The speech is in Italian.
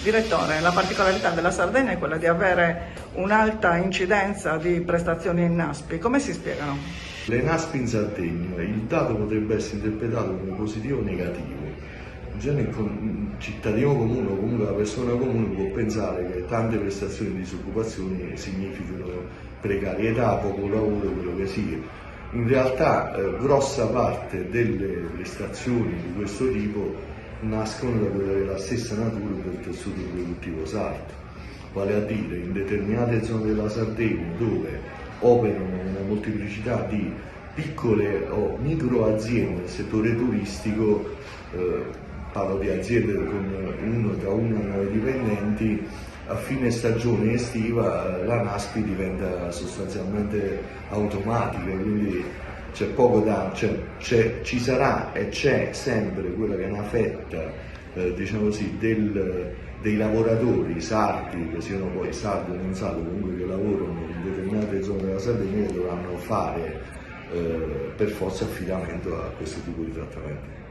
Direttore, la particolarità della Sardegna è quella di avere un'alta incidenza di prestazioni in NASPI, come si spiegano? Le NASPI in Sardegna, il dato potrebbe essere interpretato come positivo o negativo. In genere il cittadino comune o comunque la persona comune può pensare che tante prestazioni di disoccupazione significano precarietà, poco lavoro, quello che sia. In realtà grossa parte delle prestazioni di questo tipo nascono da quella della stessa natura del tessuto produttivo sardo, vale a dire in determinate zone della Sardegna dove operano una molteplicità di piccole o micro aziende nel settore turistico, parlo di aziende con da 1 a 9 dipendenti, a fine stagione estiva la NASPI diventa sostanzialmente automatica, quindi c'è poco da, ci sarà e c'è sempre quella che è una fetta, diciamo così, dei lavoratori sardi, che siano poi sardi o non sardi, comunque che lavorano in determinate zone della Sardegna, che dovranno fare per forza affidamento a questo tipo di trattamento.